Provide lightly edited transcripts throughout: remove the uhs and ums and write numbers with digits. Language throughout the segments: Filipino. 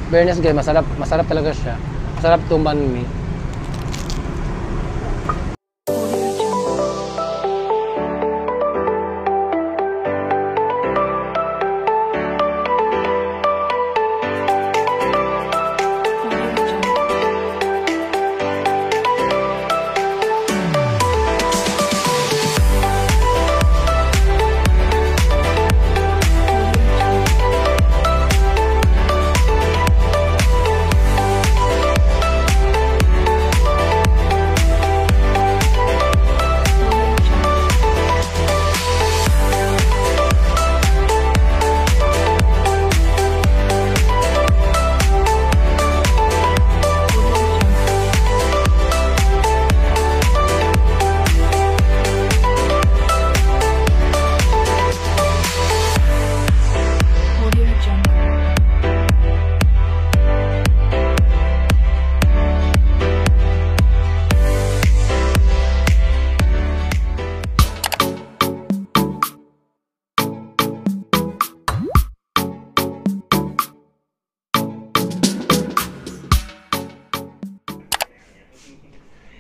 Fairness guys, masarap talaga siya. Masarap itong banh mi.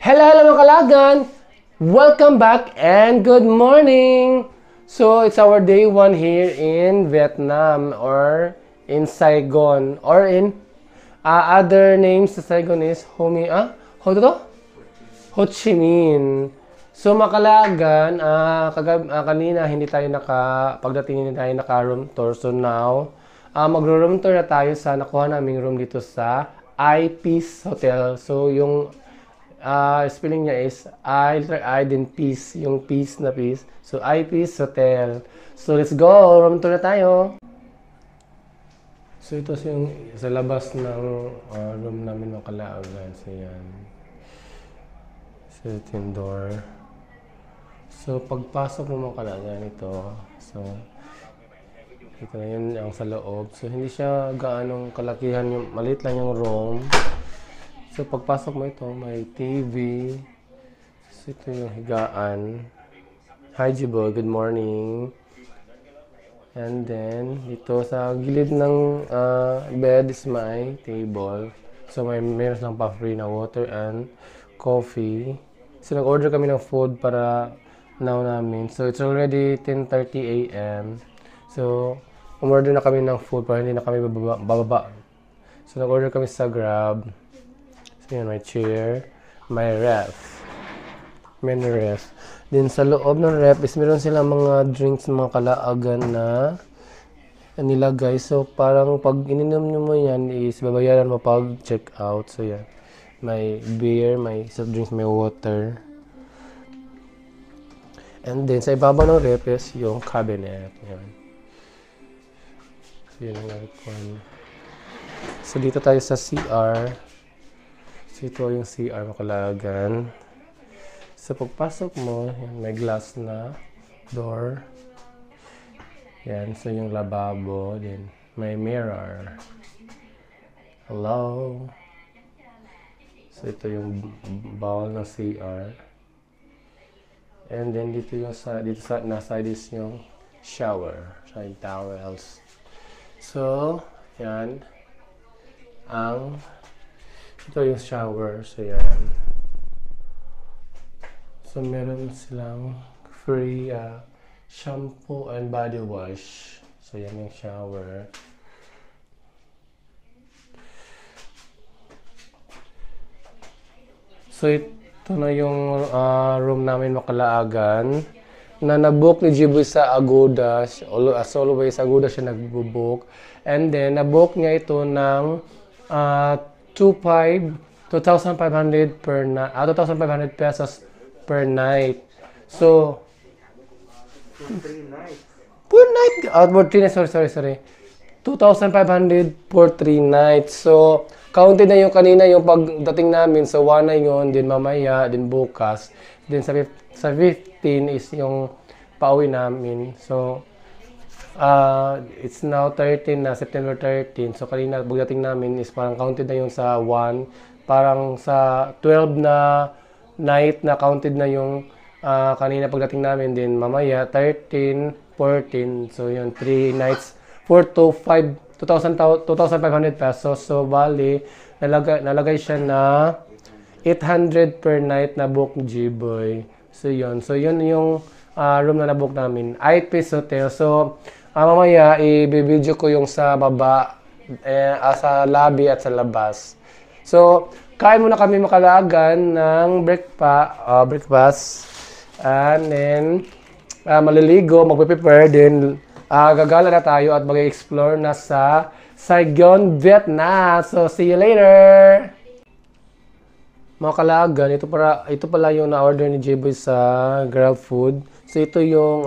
Hello mga kalagan! Welcome back and good morning! So, it's our day 1 here in Vietnam or in Saigon or in other names sa Saigon is Ho Chi Minh. So, mga kalagan, kanina pagdating hindi tayo naka-room tour. So, now, magro-room tour na tayo sa nakuha naming room dito sa I-Peace Hotel. So, yung spelling niya is letter I then peace, yung peace na peace. So I-Peace Hotel. So let's go, room tour na tayo. So ito yung sa labas ng room namin ng Kalaagan. So yan. So ito yung door. So pagpasok mo mga Kalaagan ito. So ito na yun ang sa loob. So hindi siya gaanong kalakihan, yung maliit lang yung room. So, pagpasok mo ito, may TV. So, ito yung higaan. Hi, Jibo. Good morning. And then, dito sa gilid ng bed is my table. So, meron lang pa free na water and coffee. So, nag-order kami ng food para now namin. So, it's already 10:30 a.m. So, umorder na kami ng food para hindi na kami bababa. So, nag-order kami sa Grab. So, yan, my chair, my ref. Many ref. Then, sa loob ng ref is meron silang mga drinks, mga Kalaagan na nilagay. So, parang pag ininom nyo mo yan is babayaran mo pag check out. So, yan. May beer, may soft drinks, may water. And then, sa ibabaw ng ref is yung cabinet. Yan. So, yan ang aircon. So, dito tayo sa CR. So, ito yung CR mga Kalaagan. So, pagpasok mo, yan, may glass na door. Yan, so yung lababo. Then, may mirror. Hello. So, ito yung bowl ng CR. And then, dito nasa is yung shower. Shower towels. So, yan. Ito yung shower. So, yan. So, meron silang free shampoo and body wash. So, yan yung shower. So, ito na yung room namin mga Kalaagan na nabook ni Jiboy sa Agoda. As always, Agoda siya nagbo-book. And then, nabook niya ito ng 2,500 per night, 2,500 pesos per night. So, for 3 nights. Per night? For 3 nights, sorry. 2,500 for 3 nights. So, counted na yung kanina yung pagdating namin. So, 1 na yun, din mamaya, din bukas. Then sa 15 is yung pauwi namin. So, it's now 13 na, September 13. So, kanina, pagdating namin is parang counted na yung sa 1. Parang sa 12 na night na counted na yung kanina pagdating namin. Then, mamaya, 13, 14. So, yun, 3 nights. 4 to 5 2,500 pesos. So, bali, nalagay siya na 800 per night na book ni G-Boy. So, yun. So, yun yung room na nabook namin. I-Peace Hotel. So, mamaya, i-video ko yung sa baba, sa lobby at sa labas. So, kain muna kami Makalagan ng breakfast. And then, maliligo, magpe-prepare. Then, gagala na tayo at mag-explore na sa Saigon, Vietnam. So, see you later! Mga Kalagan, ito pala yung na-order ni J-Boy sa GrabFood. So, ito yung,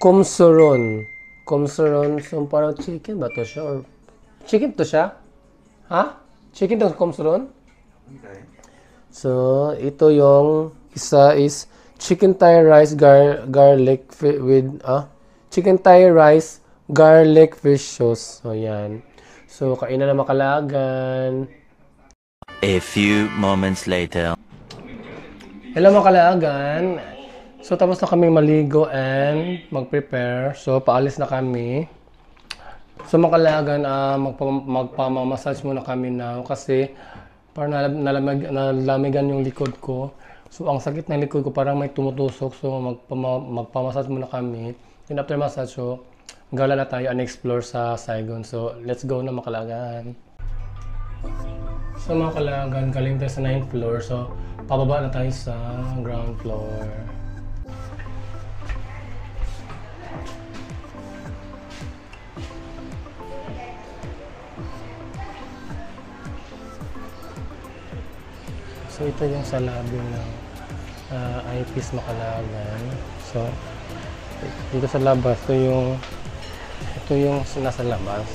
Kum Suron. So, parang chicken ba to siya? Or chicken to siya? Ha? Chicken to Kum Suron? Okay. So, ito yung isa is chicken Thai rice garlic with, chicken Thai rice garlic fish sauce. So, yan. So, kainan na Makalagan. A few moments later. Hello Makalagan. So tapos na kami maligo and mag-prepare. So paalis na kami. So Makalagan, magpamamassage muna kami now kasi parang nalamigan yung likod ko. So ang sakit ng likod ko parang may tumutusok. So magpamassage muna kami. Then after massage, so gala na tayo and explore sa Saigon. So let's go na Makalagan. So mga Kalagan, galing tayo sa 9th floor. So, pababa na tayo sa ground floor. So, ito yung sa lobby ng I-Peace Makalagan. So, dito sa labas, ito yung nasa labas.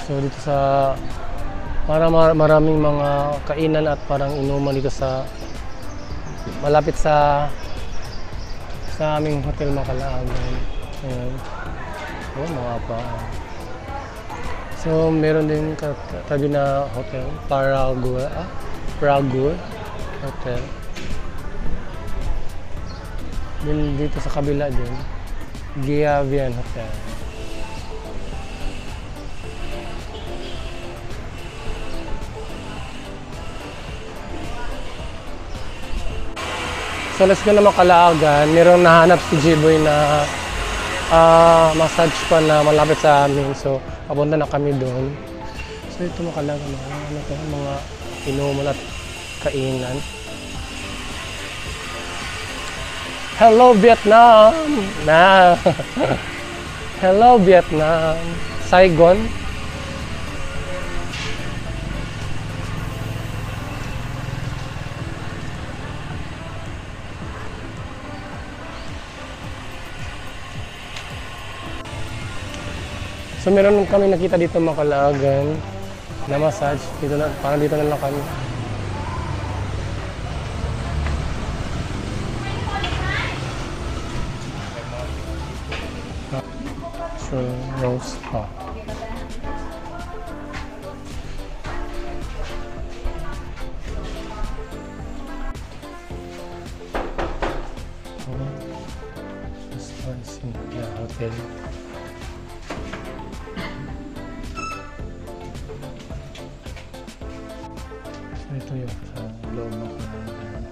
So dito sa maraming mga kainan at parang inuman dito sa malapit sa aming hotel Makalagan. Ayan. Oh, mga pa. So meron din katabi na hotel Paragour Hotel. Din dito sa kabila din Giavian Hotel. So let's go na Makalagan. Merong nahanap si J-Boy na massage pa na malapit sa amin. So papunta na kami doon. So ito Makalagan, mga inuman at kainan. Hello Vietnam! Hello Vietnam! Saigon. So meron kami nakita dito Makalagan na massage. Parang dito na lang kami. So, Rose Spa. This one's in the hotel. Ito yung sa loob ng Makalagan.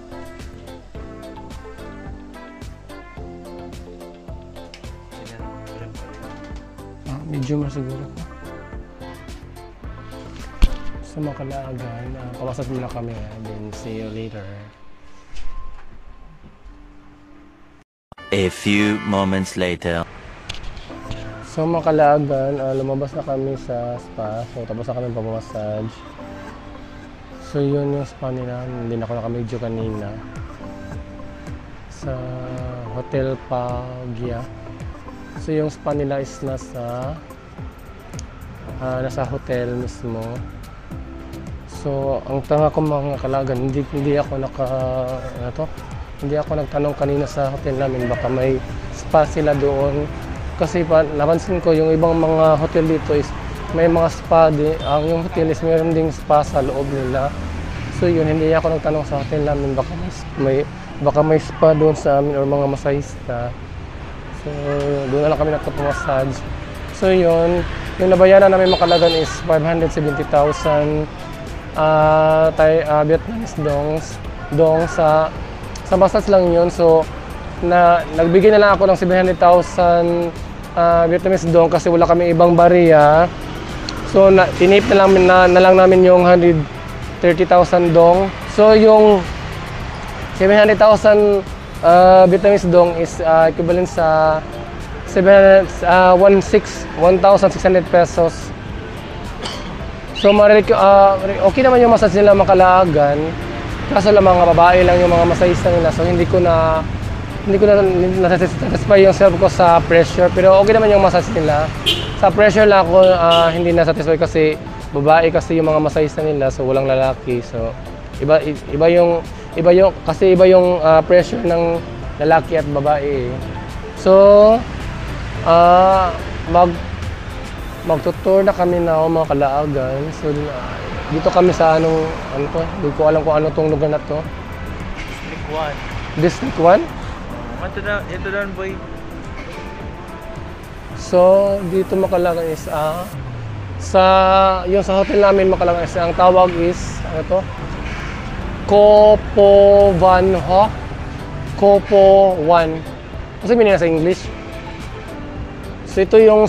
Medyo masiguro ko. Sa Makalagan, pawasat muna kami. Then see you later. A few moments later. So Makalagan, lumabas na kami sa spa. So tapos na kami pamassage. So yun yung spa nila, hindi na ako nakamedyo kanina sa Hotel Pagia. So yung spa nila is nasa hotel mismo. So ang tanga ko mga Kalagan, hindi ako hindi ako nagtanong kanina sa hotel namin, baka may spa sila doon Kasi napansin ko yung ibang mga hotel dito is may mga spa din. Yung hotel is mayroon ding spa sa loob nila. So yun, hindi ako nagtanong sa hotel namin baka may spa doon sa amin or mga masahista. So doon na lang kami nagpa-massage. So yun, yung nabayaran namin Makalagan is 570,000 Vietnamese dong sa massage lang yun. So nagbigay na lang ako ng 700,000 Vietnamese dong kasi wala kami ibang bariya. So tinip na lang namin yung 130,000 dong. So yung 700,000 Vietnamese dong is equivalent sa 1,600 pesos. So okay naman yung massage nila Makalagan. Kaso lang mga babae lang yung mga masahista nila. So hindi ko na satisfy yung self ko sa pressure, pero okay naman yung massage nila. Sa pressure lang ako hindi na satisfy kasi babae kasi yung mga masahista nila, so walang lalaki. So iba yung pressure ng lalaki at babae. So magtutour na kami na mga Kalaagan. So dito kami sa ano to, hindi ko alam kung ano tong lugar na to. District 1? Ito doon, boy. So, dito Makalagan is sa hotel namin Makalagan is ang tawag is ano to? Kopo Van Ho. Kopo 1. Kasi meaning sa English. So, ito yung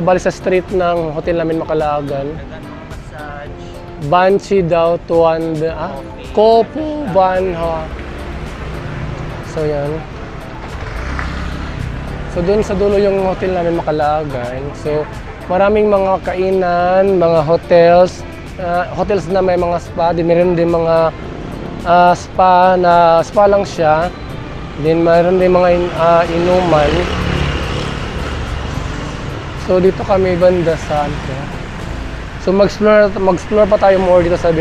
bali sa street ng hotel namin Makalagan. Massage. Banchi daw tuwan Kopo Van Ho. So yan. So doon sa dulo yung hotel namin Makalagan. So maraming mga kainan, mga hotels na may mga spa, meron din mga spa lang siya. Then meron din mga inuman. So dito kami banda sa ano. So mag-explore pa tayo more dito sa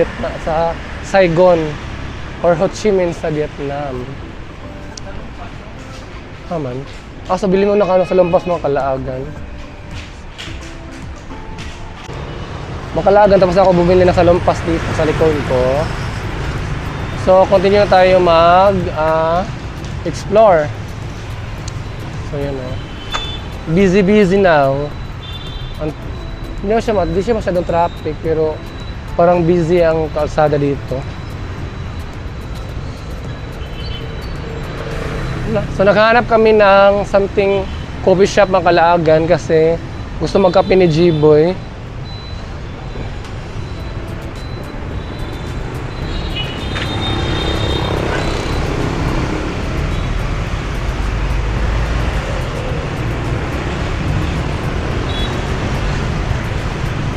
Saigon or Ho Chi Minh sa Vietnam. Aman. So bilhin mo na sa lampas mga Kalaagan. Makalagan tapos ako bumili na sa lampas dito sa likod ko. So continue tayo explore. So yun busy now. Hindi siya masyadong traffic pero parang busy ang kalsada dito. So naghahanap kami ng something coffee shop ng Kalaagan kasi gusto magkape ni G-Boy.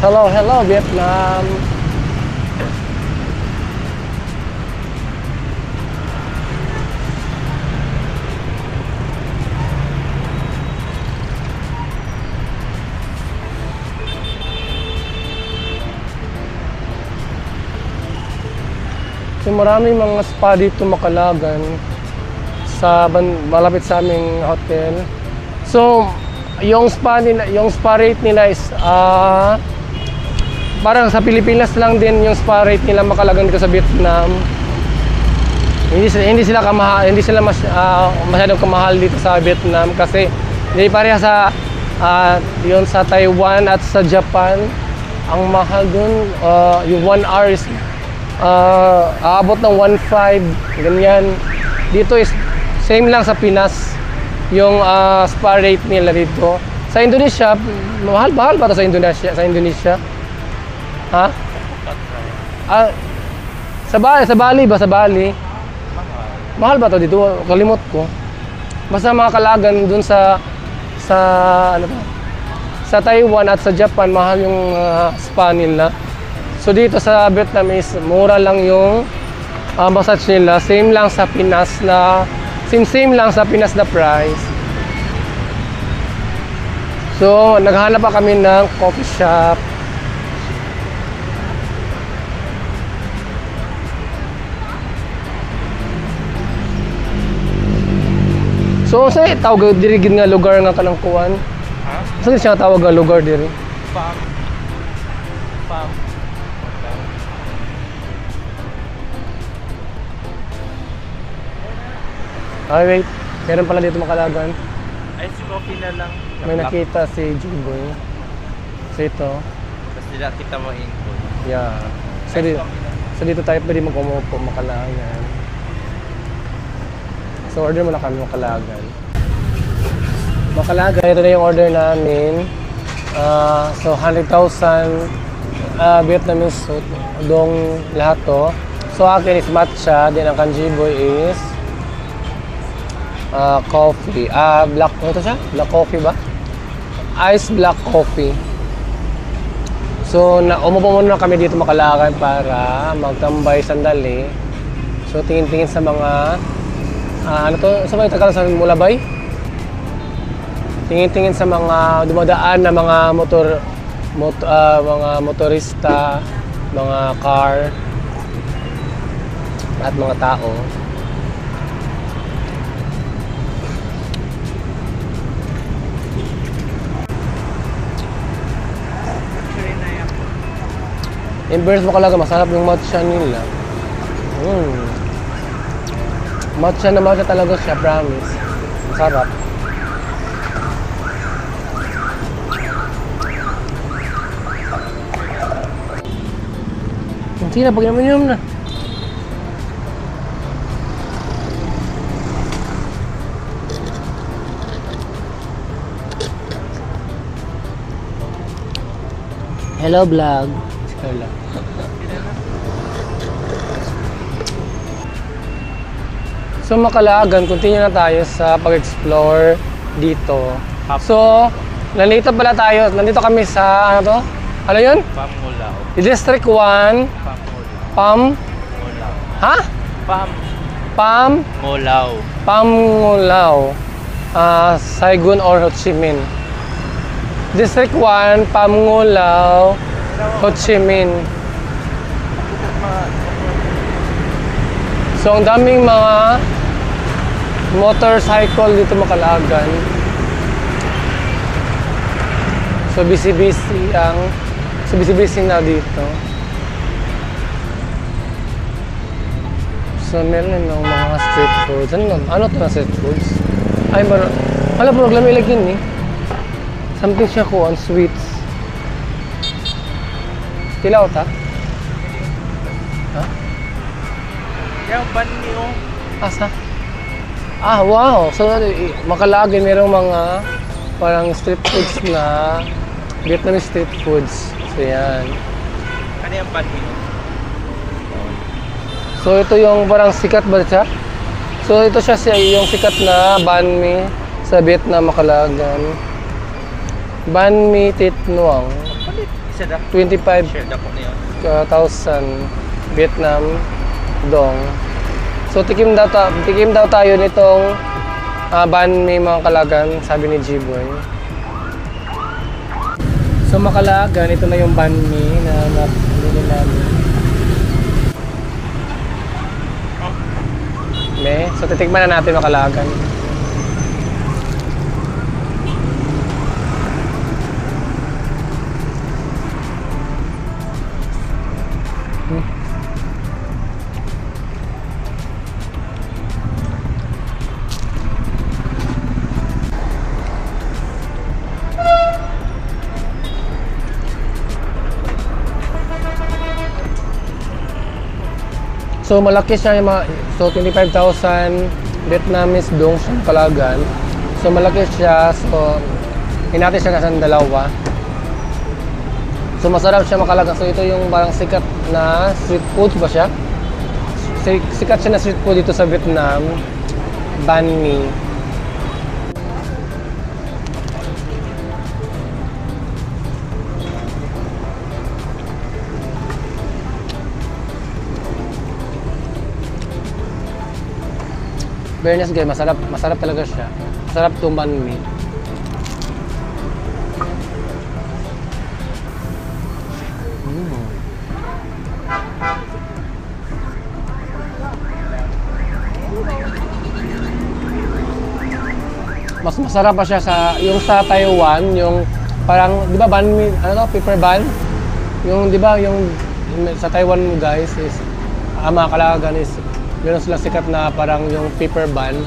Hello Vietnam. So maraming mga spa dito Makalagan malapit sa aming hotel. So yung spa rate nila is parang sa Pilipinas lang din yung spa rate nila Makalagan dito sa Vietnam. Hindi sila masyadong kamahal dito sa Vietnam kasi hindi pareha sa yun sa Taiwan at sa Japan. Ang mahal dun yung 1 hour is aabot ng 1.5 ganyan. Dito is same lang sa Pinas yung spa rate nila dito. Sa Indonesia, mahal ba ito sa Indonesia? Ha? Sa Bali ba? Sa Bali? Mahal ba ito dito? Kalimot ko. Basta mga Kalaagan dun sa Taiwan at sa Japan, mahal yung spa nila. So dito sa Vietnam is mura lang yung massage nila. Same lang sa Pinas na price. So naghahanap pa kami ng coffee shop. So, sa tawag diri gid nga lugar nga kanang kuan? Ha? Sa siya tawag nga lugar diri? Pam. Pam. Ay, wait. Meron pala dito Makalagan. Ice coffee na lang. May nakita si Jiboy. So ito. Tapos nila kita mo input. Yeah. So, so dito tayo pwede mag-umupo Makalagan. So order muna kami Makalagan. Makalagan, ito na yung order namin. So 100,000 Vietnamese soup. Dong lahat to. So akin is matcha. Then ang Kanjiboy is coffee. Black, ano to siya? Black coffee ba? Ice black coffee. So, umupo muna kami dito Makalagan para magtambay sandali. So, tingin-tingin sa mga, ano to? Sa mga Tagalog sa Mulabay? Tingin-tingin sa mga dumadaan na mga mga motorista, mga car, at mga tao. Inverse Makalagan, masarap yung matcha nila. Matcha na matcha talaga siya, promise. Masarap. Sige na, pag naman na. Hello vlog. Hello. So Makalagan, continue na tayo sa pag-explore dito. So, nandito pala tayo, nandito kami sa, ano to? Ano yun? Pamulaw. District 1, Pamulaw. Mulaw. Ha? Pam. Mulaw. Pamulaw. Saigon or Ho Chi Minh. District 1, Pamulaw, Ho Chi Minh. So, ang daming mga motorcycle dito Makalagan. So, busy-busy na dito. So, meron din ng mga street foods. Ano to na street foods? Ay, wala po, naglamig yun eh. Something siya ko on sweets. Tilaw ta? Ha? Yung bani o. Asa? Wow! So, Makalagan merong mga parang street foods na Vietnamese street foods. So, yan. Ano yung bani o? So, ito yung parang sikat ba siya? So, ito siya yung sikat na banh mi sa Vietnam, Makalagan. Banh mi Thit Nuang. Isa da. 25,000 Share da ko niyo. Vietnam dong. So tikim daw tayo nitong banh mi Makalagan, sabi ni Jiboy. So Makalagan, ito na yung banh mi na nabili namin. So titikman na natin Makalagan. So malaki siya yung so 25,000 Vietnamese dong sa Makalagan. So malaki siya, so hinati siya kasi ng dalawa. So masarap siya Makalagan. So ito yung parang sikat na street food ba siya? Sikat siya na street food dito sa Vietnam. Banh mi. Fairness guys, masarap talaga siya. Masarap itong banh mi. mas masarap pa siya sa yung sa Taiwan, yung parang 'di ba banh mi, ano to, pepper bun? Yung 'di ba yung sa Taiwan guys is mga Kalawagan is meron sila sikat na parang yung pepper bun.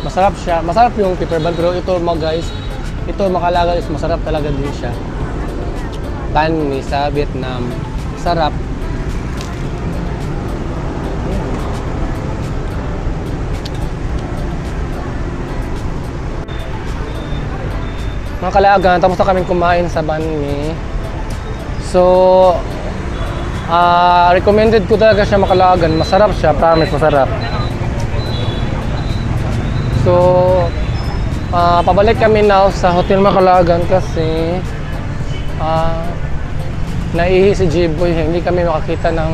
Masarap siya. Masarap yung pepper bun pero ito mga guys, ito Makalagan is masarap talaga din siya. Banh mi sa Vietnam. Sarap. Mga Kalawagan, tapos na kaming kumain sa banh mi. So, recommended ko talaga siya Makalagan. Masarap siya, promise masarap. So, pabalik kami now sa Hotel Makalagan kasi naihi si Jiboy. Hindi kami makakita ng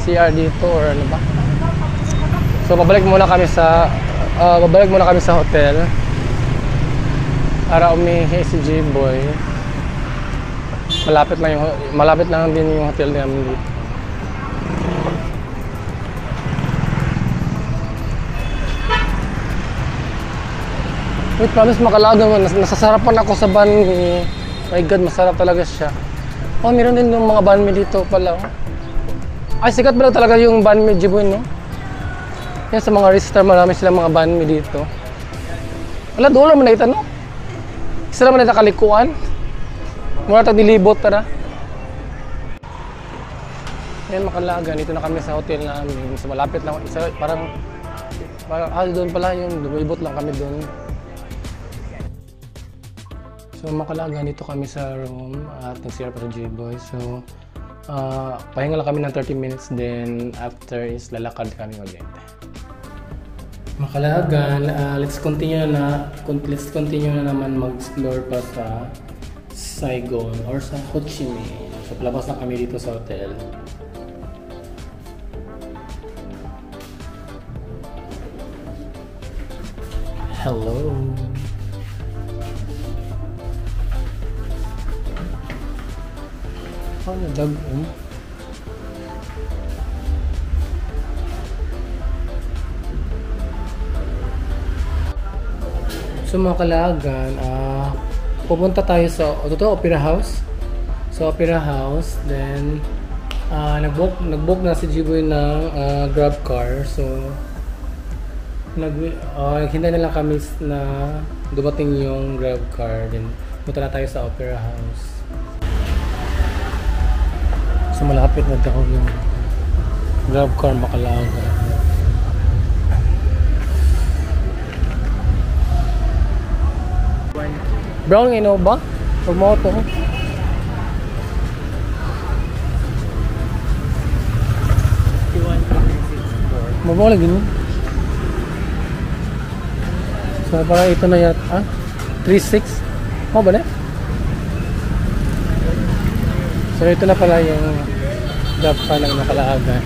CR dito or ano ba. So, babalik muna kami sa hotel para umihi si Jiboy. Malapit lang din yung hotel namin dito. Wait, promise Makalagan, nasasarapan ako sa banh mi. My God, masarap talaga siya. Oh, meron din yung mga banh mi dito pala. Ay, sikat pala talaga yung banh mi Jiboy, no? Yan sa mga restaurant, marami silang mga banh mi dito. Wala, doon naman na ito, no? Isa naman na kalikuan. Mura ito dilibot, tara. Yan, Makalagan. Dito na kami sa hotel namin. So, malapit lang. Parang doon pala yung lumibot lang kami doon. So, Makalagan. Dito kami sa room at nag-CR pa sa J-Boy. So, pahinga lang kami ng 30 minutes. Then, after is lalakad kami ulit. Makalagan. Let's continue na naman mag-explore pa sa Saigon or sa Ho Chi Minh. So, palabas na kami dito sa hotel. Hello! Oh, nadag-o. So, Makalagan, pupunta tayo sa Opera House. So, Opera House, then nag-book na si Jiboy ng Grab car. So, hintay na lang kami na dumating yung Grab car. Then, punta na tayo sa Opera House. So, malapit na daw yung Grab car Makalagan. Brown Innova? Pag mo ito. Mabawa lagi mo. So parang ito na yata. 3.6. Mo ba na? So ito na pala yung Grab car ng Makalagan.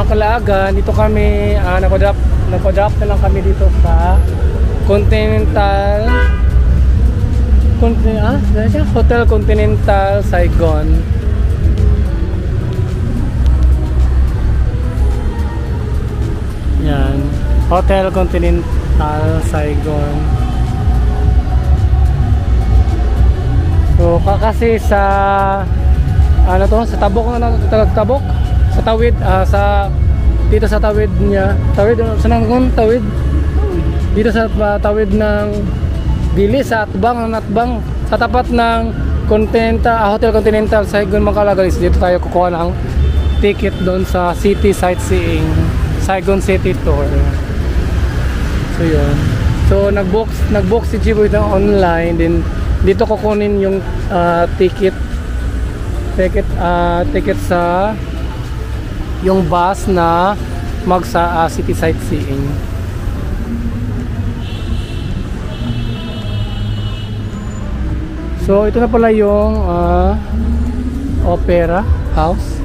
mga kalaagan, dito kami, nag-drop na lang kami dito sa Hotel Continental Saigon. Yan, Hotel Continental Saigon. So kasi sa sa tabok sa tawid dito sa tawid niya, tawid dito sa tawid ng Dili sa Atbang sa tapat ng Hotel Continental Saigon mga kalaagan. Dito tayo kukuha ng ticket doon sa city sightseeing, Saigon City Tour. So yun, so nag-book si Jiboy ng online, din dito kukunin yung ticket sa yung bus na magsa city sightseeing. So ito na pala yung Opera House.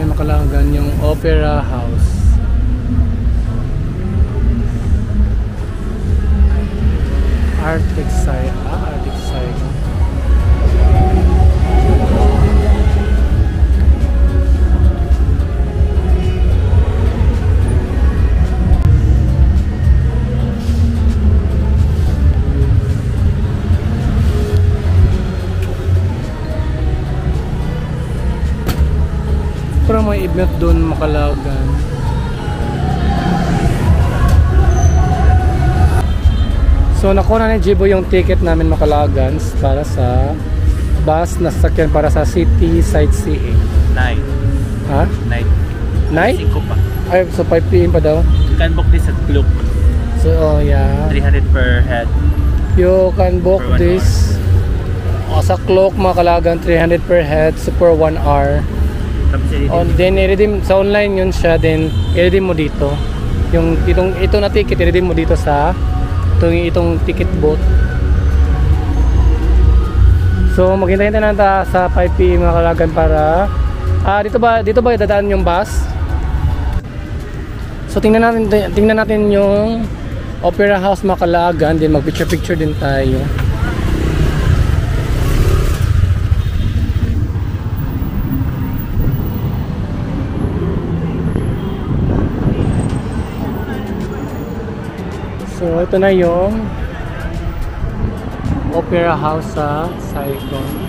Yan makalanggan yung Opera House. Arctic Saigon. Pero may event doon makalagan. So nakuha na ni Jibo yung ticket namin makalagan para sa bus na sasakyan para sa city sightseeing. Night. Ha? Night. Night? 5 pa. Ay, so 5 PM pa daw. You can book this at Klook. So yeah, 300 per head. you can book For 1 this sa Klook makalagan, 300 per head, so for 1 hour. Tapos Then i-redeem sa online yun siya, then i-redeem mo dito. Yung ito na ticket i-redeem mo dito sa itong ticket booth. So maghintay na natin sa 5 PM mga kalaagan para dito ba dadaan yung bus? So tingnan natin yung Opera House mga kalaagan, then mag picture din tayo. So ito na yung Opera House sa Saigon.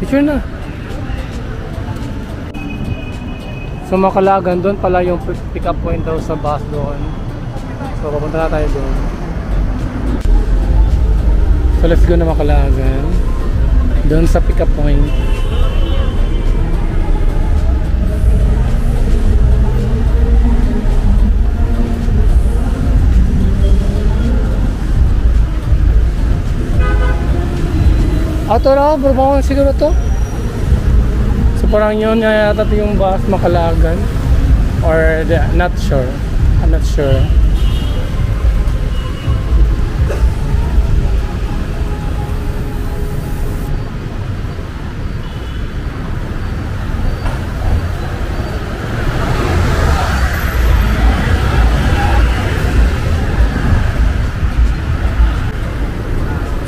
Picture na. So makalagan doon pala yung pick up point daw sa bus doon. So papunta na tayo doon. So let's go na makalagan doon sa pick up point. Ito na, berbawang siguro to. So parang yun yata yung bus makalagan. Or not sure. I'm not sure.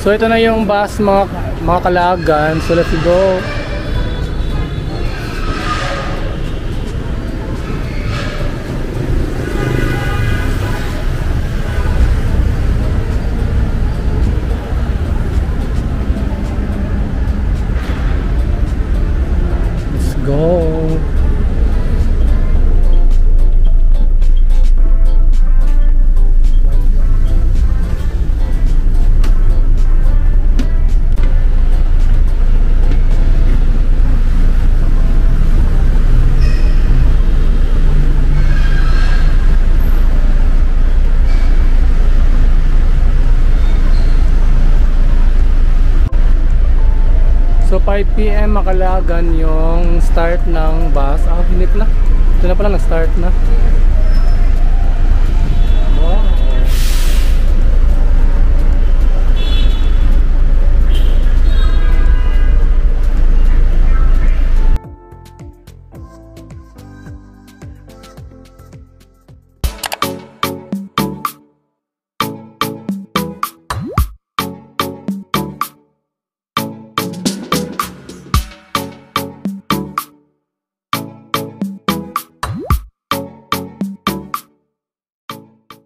So ito na yung bus mga kalaagan. So let's go. Let's go. 5 p.m. Makalagan yung start ng bus. Hindi pala. Ito na pala nag-start na.